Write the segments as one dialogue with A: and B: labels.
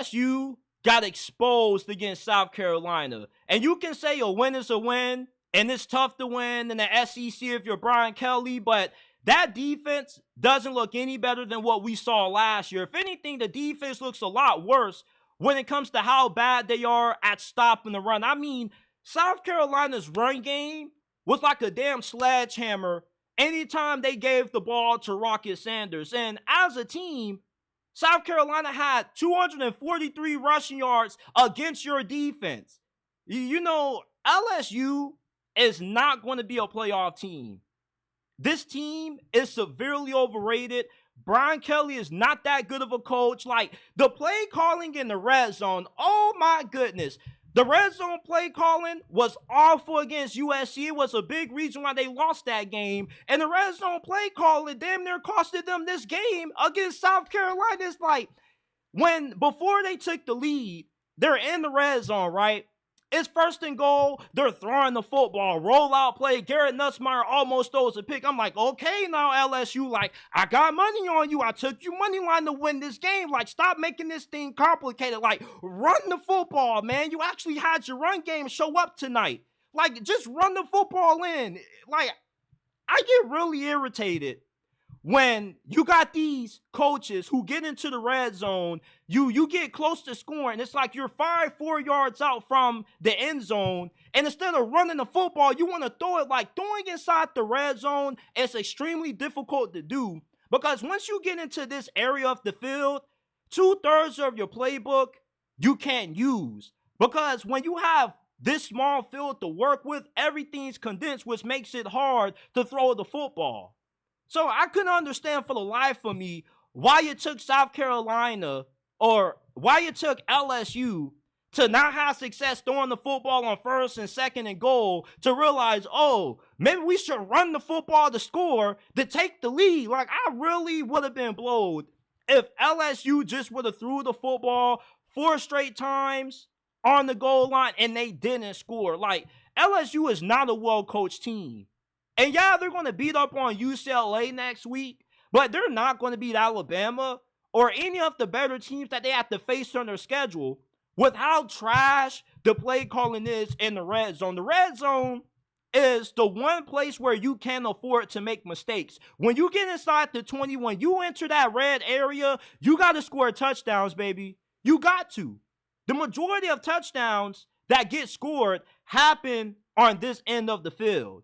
A: LSU got exposed against South Carolina. And you can say a win is a win, and it's tough to win in the SEC if you're Brian Kelly, but that defense doesn't look any better than what we saw last year. If anything, the defense looks a lot worse when it comes to how bad they are at stopping the run. I mean, South Carolina's run game was like a damn sledgehammer anytime they gave the ball to Rocket Sanders. And as a team, South Carolina had 243 rushing yards against your defense. You know, LSU is not going to be a playoff team. This team is severely overrated. Brian Kelly is not that good of a coach. Like, the play calling in the red zone, oh my goodness. The red zone play calling was awful against USC. It was a big reason why they lost that game. And the red zone play calling damn near costed them this game against South Carolina. It's like, before they took the lead, they're in the red zone, right? It's first and goal. They're throwing the football. Rollout play. Garrett Nussmeier almost throws a pick. I'm like, okay, now LSU, like, I got money on you. I took you money line to win this game. Like, stop making this thing complicated. Like, run the football, man. You actually had your run game show up tonight. Like, just run the football in. Like, I get really irritated when you got these coaches who get into the red zone, you get close to scoring. It's like you're 4 yards out from the end zone, and instead of running the football, you want to throw it. Like, throwing inside the red zone is extremely difficult to do, because once you get into this area of the field, 2/3 of your playbook you can't use, because when you have this small field to work with, everything's condensed, which makes it hard to throw the football. So I couldn't understand for the life of me why it took South Carolina, or why it took LSU to not have success throwing the football on first and second and goal, to realize, oh, maybe we should run the football to score, to take the lead. Like, I really would have been blowed if LSU just would have threw the football 4 straight times on the goal line and they didn't score. Like, LSU is not a well-coached team. And yeah, they're going to beat up on UCLA next week, but they're not going to beat Alabama or any of the better teams that they have to face on their schedule with how trash the play calling is in the red zone. The red zone is the one place where you can afford to make mistakes. When you get inside the 20, when you enter that red area, you got to score touchdowns, baby. You got to. The majority of touchdowns that get scored happen on this end of the field.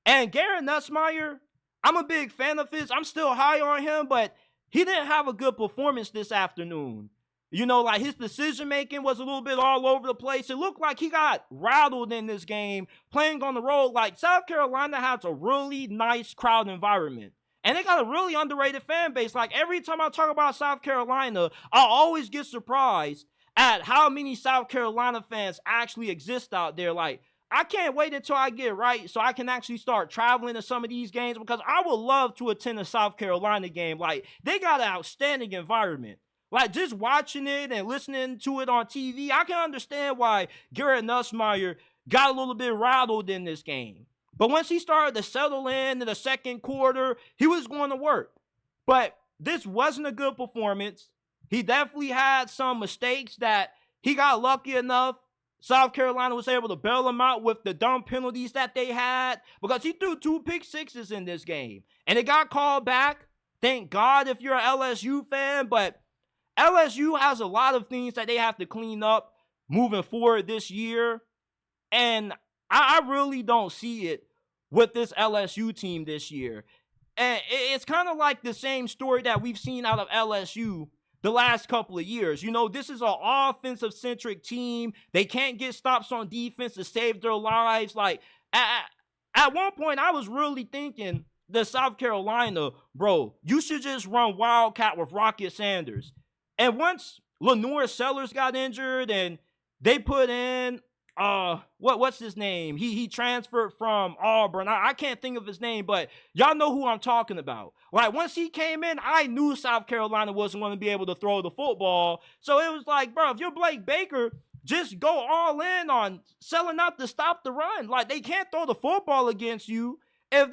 A: And Garrett Nussmeier, I'm a big fan of his. I'm still high on him, but he didn't have a good performance this afternoon. You know, like, his decision-making was a little bit all over the place. It looked like he got rattled in this game playing on the road. Like, South Carolina has a really nice crowd environment, and they got a really underrated fan base. Like, every time I talk about South Carolina, I always get surprised at how many South Carolina fans actually exist out there. Like, I can't wait until I get right so I can actually start traveling to some of these games, because I would love to attend a South Carolina game. Like, they got an outstanding environment. Like, just watching it and listening to it on TV, I can understand why Garrett Nussmeier got a little bit rattled in this game. But once he started to settle in the second quarter, he was going to work. But this wasn't a good performance. He definitely had some mistakes that he got lucky enough South Carolina was able to bail him out with the dumb penalties that they had, because he threw 2 pick sixes in this game. And it got called back. Thank God if you're an LSU fan. But LSU has a lot of things that they have to clean up moving forward this year. And I really don't see it with this LSU team this year. And it's kind of like the same story that we've seen out of LSU the last couple of years. You know, this is an offensive-centric team. They can't get stops on defense to save their lives. Like, at one point, I was really thinking that South Carolina, bro, you should just run Wildcat with Rocket Sanders. And once Lenore Sellers got injured and they put in, what's his name? He transferred from Auburn. I can't think of his name, but y'all know who I'm talking about. Like, once he came in, I knew South Carolina wasn't going to be able to throw the football. So it was like, bro, if you're Blake Baker, just go all in on selling out to stop the run. Like, they can't throw the football against you. If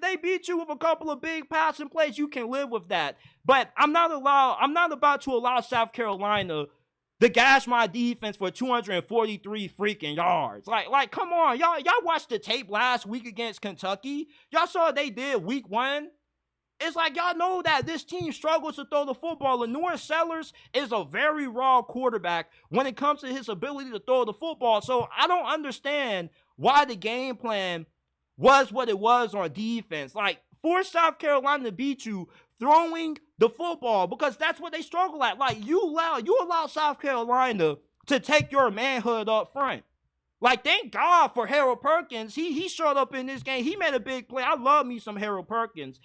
A: they beat you with a couple of big passing plays, you can live with that. But I'm not about to allow South Carolina to gash my defense for 243 freaking yards. Like, come on, y'all watched the tape last week against Kentucky. Y'all saw what they did week 1. It's like y'all know that this team struggles to throw the football. Lenore Sellers is a very raw quarterback when it comes to his ability to throw the football. So I don't understand why the game plan was what it was on defense. Like, force South Carolina to beat you throwing the football, because that's what they struggle at. Like, you allow South Carolina to take your manhood up front. Like, thank God for Harold Perkins. He showed up in this game. He made a big play. I love me some Harold Perkins.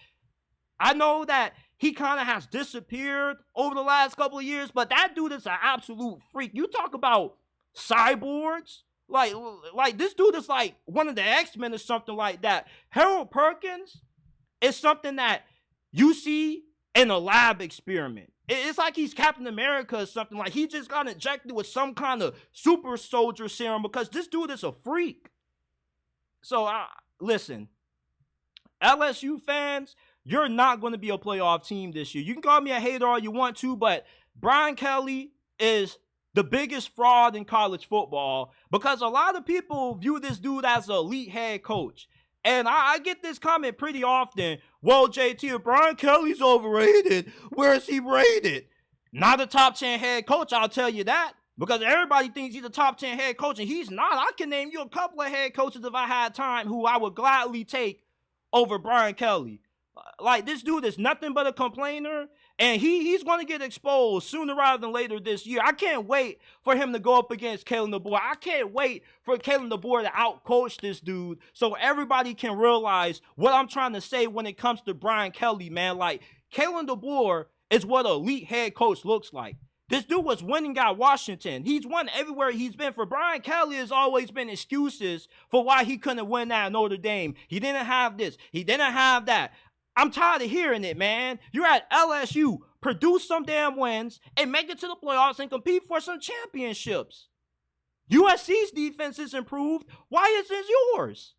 A: I know that he kind of has disappeared over the last couple of years, but that dude is an absolute freak. You talk about cyborgs. Like this dude is like one of the X-Men or something like that. Harold Perkins is something that you see in a lab experiment. It's like he's Captain America or something. Like, he just got injected with some kind of super soldier serum, because this dude is a freak. So, listen, LSU fans, you're not going to be a playoff team this year. You can call me a hater all you want to, but Brian Kelly is the biggest fraud in college football, because a lot of people view this dude as an elite head coach. And I get this comment pretty often. Well, JT, if Brian Kelly's overrated, where is he rated? Not a top 10 head coach, I'll tell you that. Because everybody thinks he's a top 10 head coach, and he's not. I can name you a couple of head coaches if I had time who I would gladly take over Brian Kelly. Like, this dude is nothing but a complainer, and he's going to get exposed sooner rather than later this year. I can't wait for him to go up against Kalen DeBoer. I can't wait for Kalen DeBoer to outcoach this dude so everybody can realize what I'm trying to say when it comes to Brian Kelly, man. Like, Kalen DeBoer is what an elite head coach looks like. This dude was winning at Washington. He's won everywhere he's been. For Brian Kelly, has always been excuses for why he couldn't win at Notre Dame. He didn't have this. He didn't have that. I'm tired of hearing it, man. You're at LSU. Produce some damn wins and make it to the playoffs and compete for some championships. USC's defense is improved. Why isn't yours?